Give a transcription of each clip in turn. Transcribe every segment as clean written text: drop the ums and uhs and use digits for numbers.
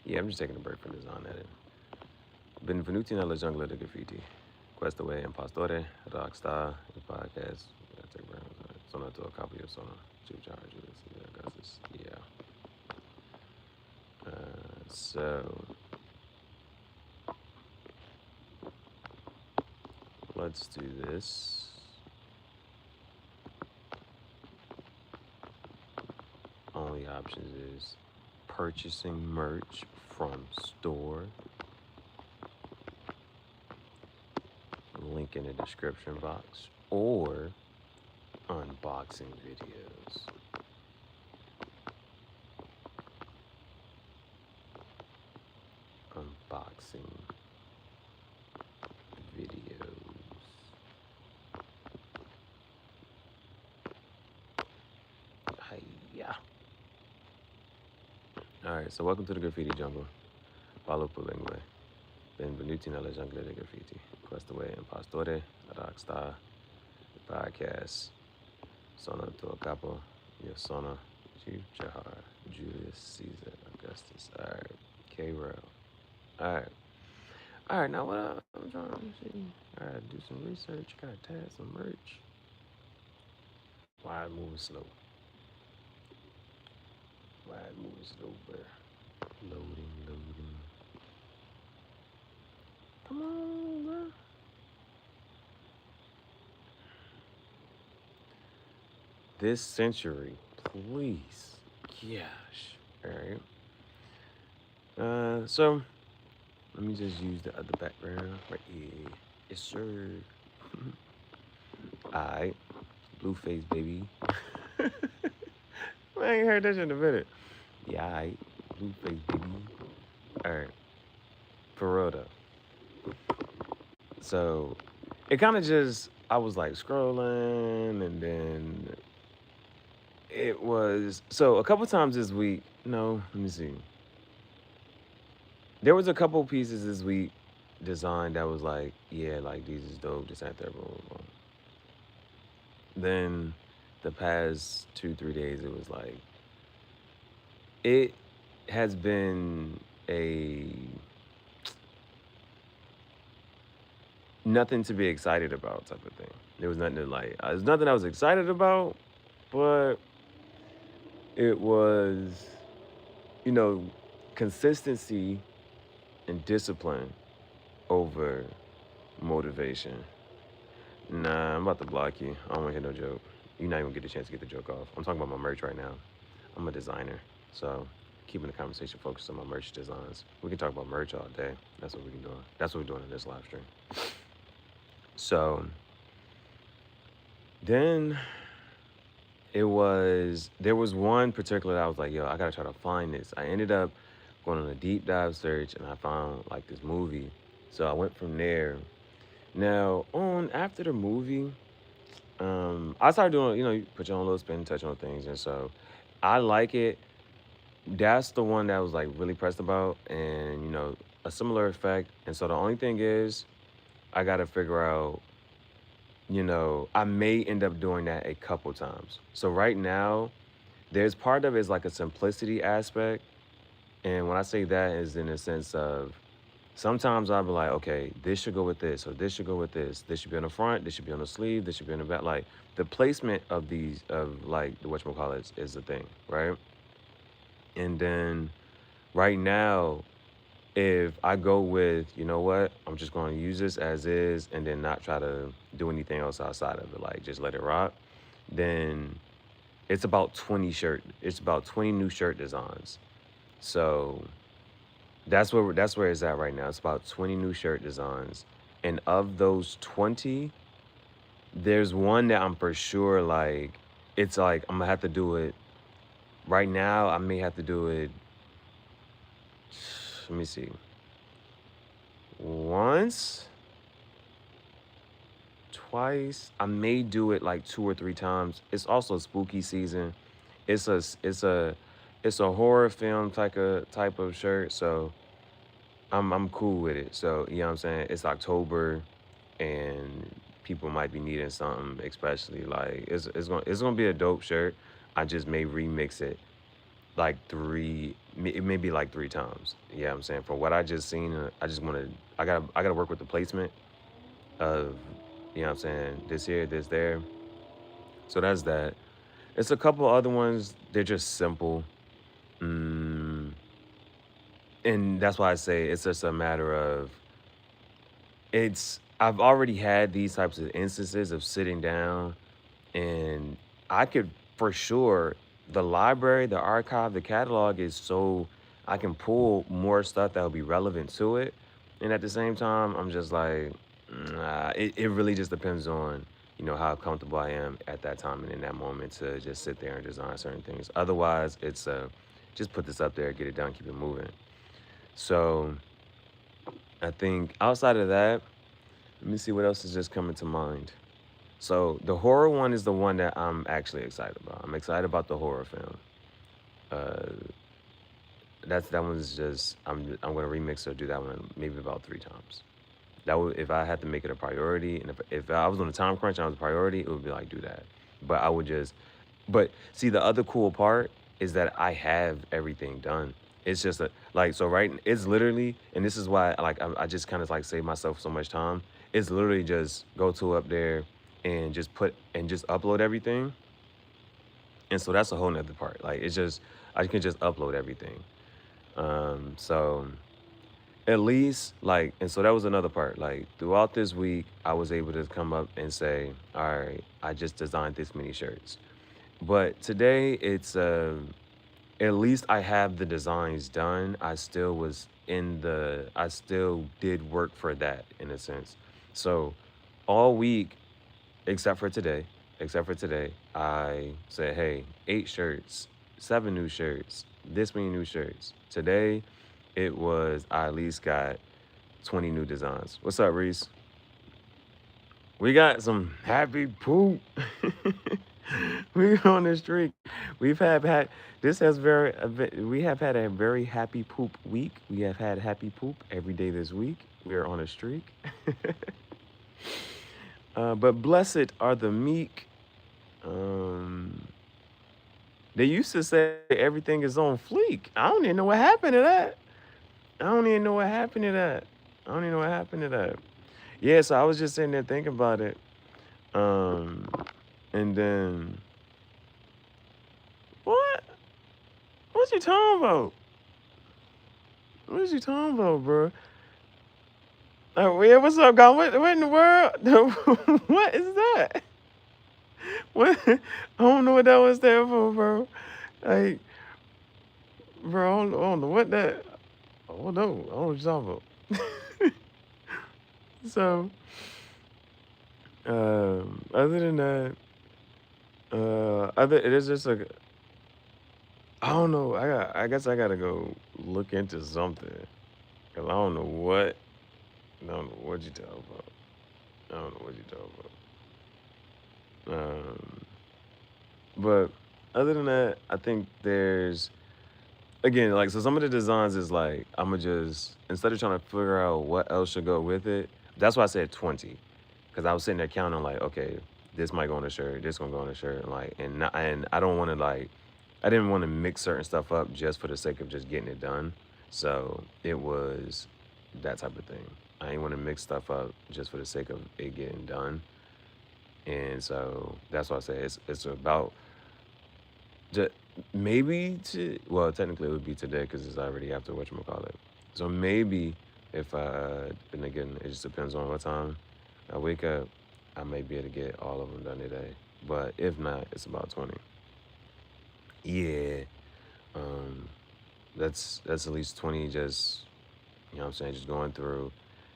Yeah, I'm just taking a break from design edit. Benvenuti nella giungla del graffiti. Questo è Impostore, Rockstar, il podcast. Sono to a copy of Sono. Gihareh, Julius, Augustus. Yeah. So let's do this. Only options is purchasing merch from store. Link in the description box, or unboxing videos. Unboxing videos. Yeah. Alright, so welcome to the graffiti jungle. Paolo Pulingue. Benvenuti nella giungla del graffiti. Questo è Impostore, Rockstar, podcast. Sono tuo capo. Io sono Gihareh, Julius Caesar Augustus. Alright, K-Rail. Alright. Alright, now what I'm trying to see. Gotta do some research, gotta tag some merch. Why it moving slow? Why it moving slow, bro? Loading. Come on, bro. This century, please. Gosh. Alright. So let me just use the other background right here. Yes, sir. Alright. Blueface, baby. I ain't heard that shit in a minute. Yeah, alright. Blueface, baby. Alright. For real though. So it kind of just, I was like scrolling, and then it was, so a couple times this week, no, let me see. There was a couple pieces this week designed that was like, yeah, like these is dope, just at that room. Then the past 2, 3 days, it was like, it has been a nothing to be excited about type of thing. There was nothing to like, there's nothing I was excited about, but it was, you know, consistency and discipline over motivation. Nah, I'm about to block you. I don't want to hear no joke. You're not even gonna get a chance to get the joke off. I'm talking about my merch right now. I'm a designer, so keeping the conversation focused on my merch designs. We can talk about merch all day. That's what we can do. That's what we're doing in this live stream. So then there was one particular that I was like, yo, I gotta try to find this. I ended up going on a deep dive search, and I found like this movie. So I went from there. Now, on after the movie, I started doing, you put your own little spin, touch on things, and so I like it. That's the one that I was like really pressed about, and a similar effect. And so the only thing is, I gotta figure out, I may end up doing that a couple times. So right now, there's part of it is like a simplicity aspect. And when I say that is in the sense of, sometimes I'll be like, okay, this should go with this, or this should go with this. This should be on the front, this should be on the sleeve, this should be on the back. Like the placement of these, of like the whatchamacallit is the thing, right? And then right now, if I go with, you know what, I'm just going to use this as is and then not try to do anything else outside of it, like just let it rock, then it's about 20 new shirt designs. So that's where it's at right now. It's about 20 new shirt designs. And of those 20, there's one that I'm for sure like, it's like I'm gonna have to do it right now. I may have to do it, let me see, once, twice. I may do it like 2 or 3 times. It's also spooky season. It's a horror film type of shirt. So I'm cool with it. So you know what I'm saying? It's October, and people might be needing something, especially like it's gonna be a dope shirt. I just may remix it like It may be like 3 times. Yeah, I'm saying for what I just seen, I just want to. I gotta work with the placement of, you know what I'm saying, this here, this there. So that's that. It's a couple other ones. They're just simple. Mm, and that's why I say it's just a matter of I've already had these types of instances of sitting down, and I could for sure, the library, the archive, the catalog is so I can pull more stuff that will be relevant to it. And at the same time, I'm just like, nah, it really just depends on, how comfortable I am at that time and in that moment to just sit there and design certain things. Otherwise, it's just put this up there, get it done, keep it moving. So I think outside of that, let me see what else is just coming to mind. So the horror one is the one that I'm actually excited about. I'm excited about the horror film. Uh, that one's just I'm gonna remix or do that one maybe about 3 times. That would if I had to make it a priority, and if I was on a time crunch and I was a priority, it would be like do that. But I would just, but see the other cool part is that I have everything done. It's just like so right. It's literally, and this is why like I just kind of like save myself so much time. It's literally just go to up there and just upload everything. And so that's a whole nother part. Like it's just I can just upload everything. So at least like, and so that was another part. Like throughout this week, I was able to come up and say, all right, I just designed this many shirts. But today it's at least I have the designs done. I still did work for that in a sense. So all week except for today, I said, hey, 8 shirts, 7 new shirts, this many new shirts. Today, it was, I at least got 20 new designs. What's up, Reese? We got some happy poop. We're on the streak. We've had this has very we have had a very happy poop week. We have had happy poop every day this week. We are on a streak. But blessed are the meek. Um, they used to say everything is on fleek. I don't even know what happened to that. I don't even know what happened to that. I don't even know what happened to that. Yeah, so I was just sitting there thinking about it. Um, and then what? What you talking about? What you talking about, bro? Yeah, what's up, guy? What in the world? What is that? What? I don't know what that was there for, bro. Like, bro, I don't know what that. Oh no, I don't know what you're talking about. So, other than that, it is just like I don't know. I guess I gotta go look into something. Cause I don't know what. I don't know what you talking about. I don't know what you talking about. But other than that, I think there's again like so some of the designs is like I'ma just instead of trying to figure out what else should go with it. That's why I said 20. Cause I was sitting there counting like, okay, this might go on a shirt, this gonna go on a shirt, and like, and I don't want to like, I didn't want to mix certain stuff up just for the sake of just getting it done. So it was that type of thing. I didn't want to mix stuff up just for the sake of it getting done. And so that's why I say it's about just maybe to well technically it would be today because it's already after whatchamacallit. So maybe if and again it just depends on what time I wake up, I may be able to get all of them done today. But if not, it's about 20. Yeah. Um, that's at least 20 just what I'm saying, just going through.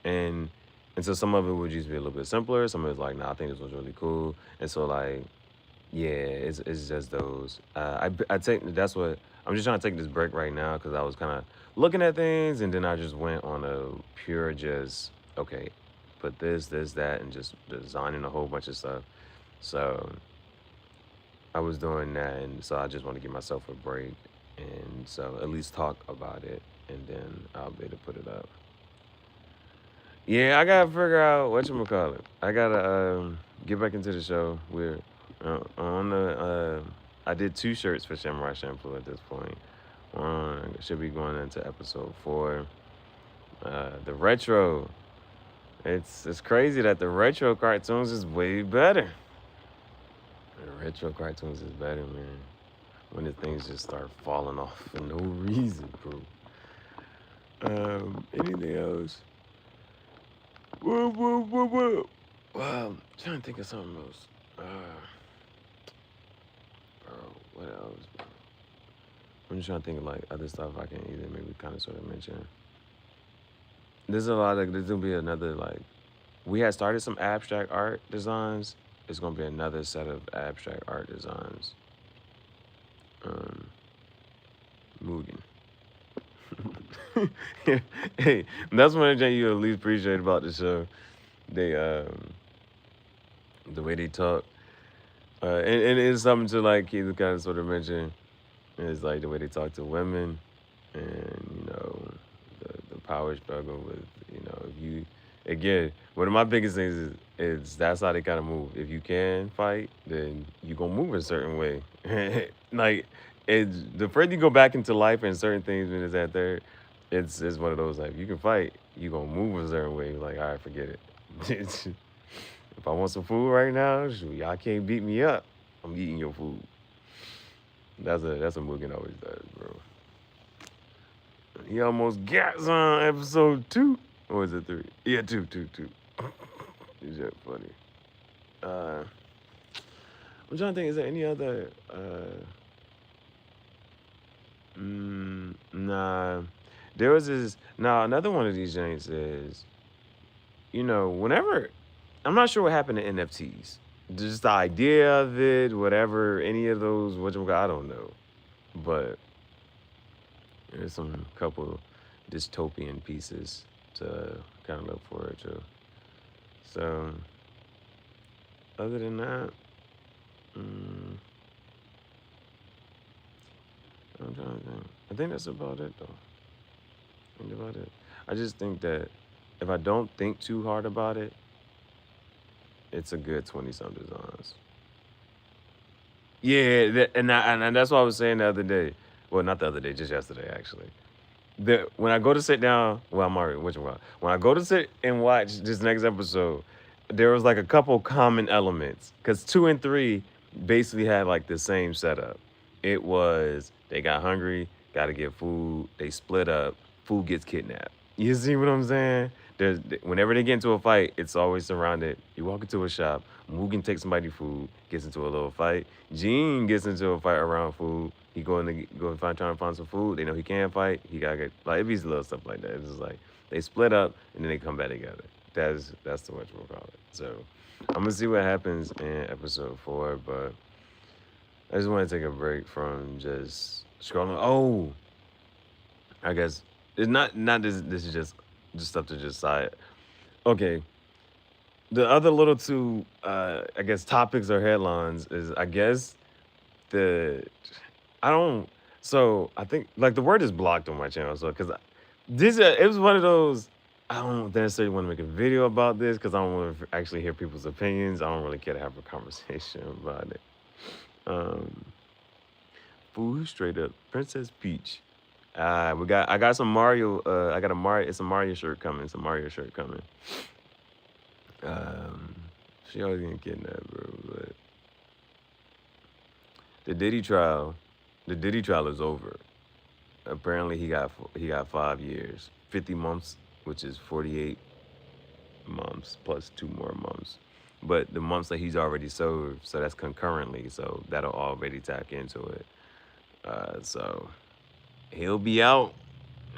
And and so some of it would just be a little bit simpler. Some of it's like, nah, I think this was really cool. And so like, yeah, it's just those. I take that's what I'm just trying to take this break right now because I was kind of looking at things and then I just went on a pure just okay, put this, that, and just designing a whole bunch of stuff. So I was doing that, and so I just want to give myself a break, and so at least talk about it, and then I'll be able to put it up. Yeah, I gotta figure out what you call it. I gotta get back into the show. We're on the. I did 2 shirts for Shamrock Shampoo at this point. Should be going into episode 4. The retro. It's crazy that the retro cartoons is way better. The retro cartoons is better, man. When the things just start falling off for no reason, bro. Anything else? Whoa, whoa, whoa, whoa. Well, trying to think of something else. Bro, what else, bro? I'm just trying to think of like other stuff I can either maybe kind of sort of mention. There's a lot of, there's gonna be another like, we had started some abstract art designs. There's gonna be another set of abstract art designs. Um, Mugen. Hey, that's one of the things you at least appreciate about the show. They the way they talk. And it's something to like Keith kind of sort of mention is like the way they talk to women and the power struggle with if you again one of my biggest things is that's how they kind of move. If you can fight, then you gonna move a certain way. Like it's the further you go back into life and certain things when it's at there, it's one of those like you can fight, you gonna move a certain way. Like all right, forget it. If I want some food right now, shoot, y'all can't beat me up. I'm eating your food. That's a Mugen always does, bro. He almost got on episode 2. Or is it 3? Yeah, 2, 2, 2. Is that funny? I'm trying to think. Is there any other? Nah. There was this. Now another one of these joints is, whenever I'm not sure what happened to NFTs. Just the idea of it, whatever, any of those, I don't know. But there's some couple dystopian pieces to kind of look forward to. So, other than that, I'm trying to think. I think that's about it, though. I think about it. I just think that if I don't think too hard about it, it's a good 20-some designs. Yeah, and that's what I was saying the other day. Well, not the other day, just yesterday, actually. When I go to sit down, well, I'm already watching. When I go to sit and watch this next episode, there was like a couple common elements because 2 and 3 basically had like the same setup. It was they got hungry, got to get food. They split up. Food gets kidnapped. You see what I'm saying? Whenever they get into a fight, it's always surrounded. You walk into a shop, Mugen takes somebody food, gets into a little fight. Gene gets into a fight around food. He trying to find some food. They know he can't fight. He gotta get like it be little stuff like that. It's just like they split up and then they come back together. That's the much we'll call it. So I'm gonna see what happens in episode 4, but I just want to take a break from just scrolling. Oh, I guess it's not this. This is just stuff to just side. Okay, the other little two, I guess topics or headlines is I guess the I don't. So I think like the word is blocked on my channel. So because this it was one of those. I don't necessarily want to make a video about this because I don't want to actually hear people's opinions. I don't really care to have a conversation about it. Um, Food straight up Princess Peach. I got some Mario. I got a Mario. It's a Mario shirt coming. It's a Mario shirt coming. Um, she always gonna kidnap, bro. But the Diddy trial, the Diddy trial is over. Apparently, he got 5 years, 50 months, which is 48 months plus 2 more months. But the months that he's already served, so that's concurrently, so that'll already tack into it. So he'll be out.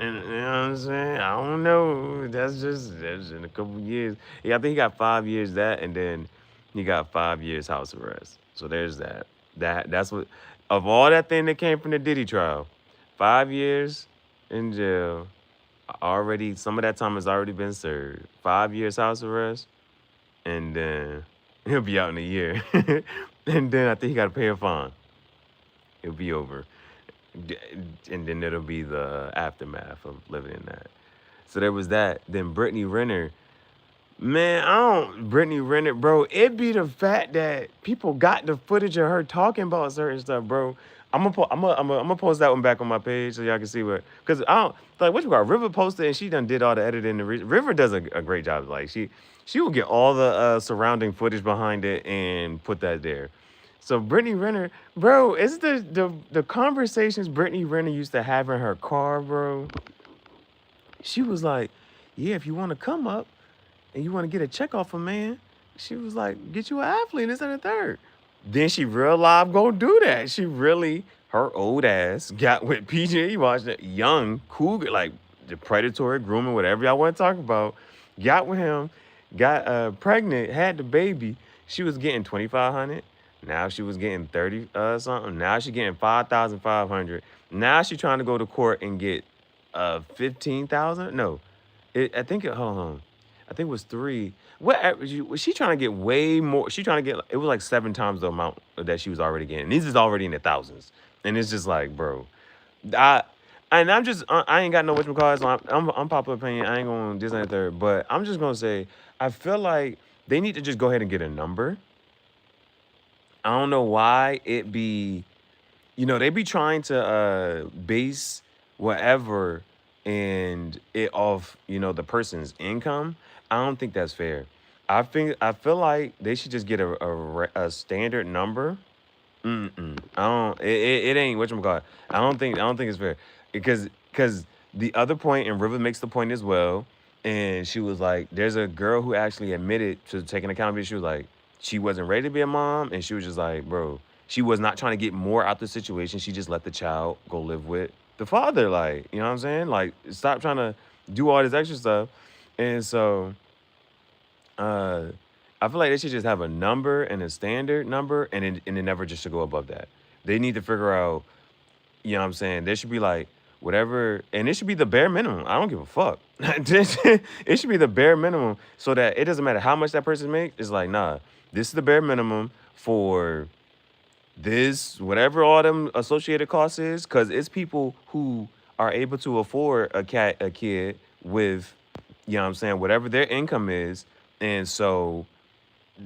And you know what I'm saying? I don't know. That's in a couple of years. Yeah, I think he got 5 years that, and then he got 5 years house arrest. So there's that. That's what of all that thing that came from the Diddy trial, 5 years in jail. Already some of that time has already been served. 5 years house arrest, and then he'll be out in a year. And then I think he gotta pay a fine. It'll be over. And then it'll be the aftermath of living in that. So there was that. Then Brittany Renner, man, Brittany Renner, bro. It be the fact that people got the footage of her talking about certain stuff, bro. I'm gonna post that one back on my page so y'all can see what. Cause I don't like what you got. River posted and she done did all the editing. River does a great job. Like she will get all the surrounding footage behind it and put that there. So Brittany Renner, bro, it's the conversations Brittany Renner used to have in her car, bro. She was like, yeah, if you want to come up and you want to get a check off a man, she was like, get you an athlete, this and the third. Then she real live go do that. She really, her old ass got with PJ Wash, that young cougar, like the predatory grooming, whatever y'all want to talk about. Got with him, got pregnant, had the baby. She was getting 2,500. Now she was getting 30 something. Now she getting 5,500. Now she trying to go to court and get 15,000. No, I think hold on. I think it was three. What was she trying to get way more? She trying to get it was like 7 times the amount that she was already getting. These is already in the thousands, and it's just like, bro, I and I'm just I ain't got no whatchamacallit, so I'm popular opinion. I ain't gonna this and that third, but I'm just gonna say I feel like they need to just go ahead and get a number. I don't know why it be they be trying to base whatever and it off, the person's income. I don't think that's fair. I feel like they should just get a standard number. Mm-mm. I don't. It ain't whatchamacallit. I don't think it's fair because the other point and River makes the point as well. And she was like, "There's a girl who actually admitted to taking accountability." She was like, she wasn't ready to be a mom, and she was just like, "Bro, she was not trying to get more out the situation. She just let the child go live with the father. Like, you know what I'm saying? Like, stop trying to do all this extra stuff." And so uh, I feel like they should just have a number and a standard number, and it never just should go above that. They need to figure out, you know what I'm saying? There should be like whatever, and it should be the bare minimum. I don't give a fuck. It should be the bare minimum so that it doesn't matter how much that person makes. It's like, nah, this is the bare minimum for this, whatever all them associated costs is, because it's people who are able to afford a kid with, you know what I'm saying, whatever their income is. And so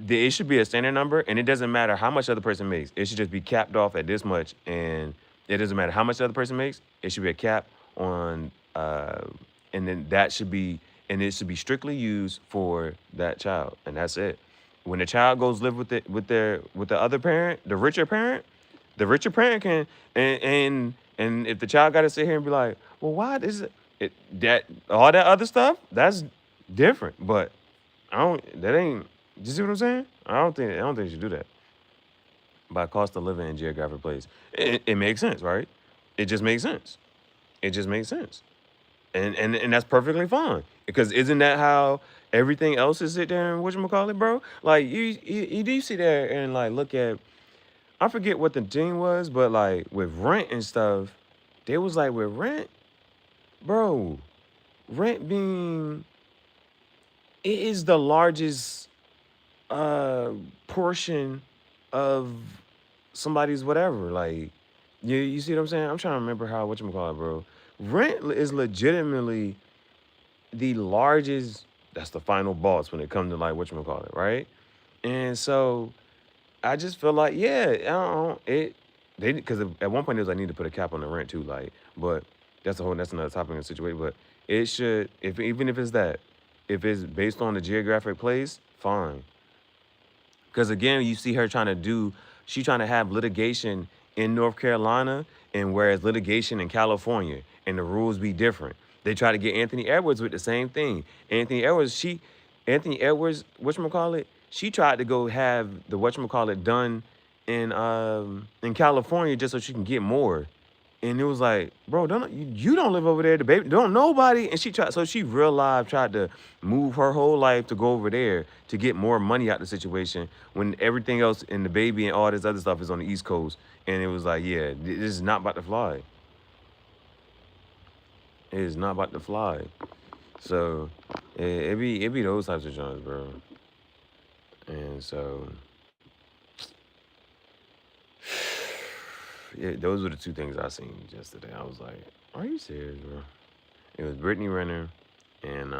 it should be a standard number, and it doesn't matter how much the other person makes. It should just be capped off at this much, and it doesn't matter how much the other person makes. It should be a cap on, and then that should be, and it should be strictly used for that child, and that's it. When the child goes live with it with the other parent, the richer parent can, and if the child got to sit here and be like, well, why is it that all that other stuff? That's different, but I don't. That ain't. You see what I'm saying? I don't think you should do that. By cost of living in geographic place, it makes sense, right? It just makes sense. It just makes sense, and that's perfectly fine. Because isn't that how everything else is sit there and whatchamacallit, bro? Like you do sit there and like look at I forget what the thing was, but like with rent and stuff, they was like with rent, bro. Rent being it is the largest uh portion of somebody's whatever. Like you see what I'm saying? I'm trying to remember how whatchamacallit, bro. Rent is legitimately the largest. That's the final boss when it comes to like whatchamacallit, right? And so I just feel like yeah, I don't it they because at one point it was I need to put a cap on the rent too, like but that's another topic and situation. But it should if even if it's that if it's based on the geographic place, fine. Because again, you see her trying to she trying to have litigation in North Carolina, and whereas litigation in California, and the rules be different. They try to get Anthony Edwards with the same thing. Anthony Edwards, whatchamacallit, she tried to go have the whatchamacallit done in California just so she can get more. And it was like, bro, don't you don't live over there. The baby don't nobody. And she real live tried to move her whole life to go over there to get more money out of the situation when everything else and the baby and all this other stuff is on the East Coast. And it was like, yeah, this is not about to fly. It is not about to fly. So it be those types of genres, bro. And so yeah, those were the two things I seen yesterday. I was like, are you serious, bro? It was Brittany Renner and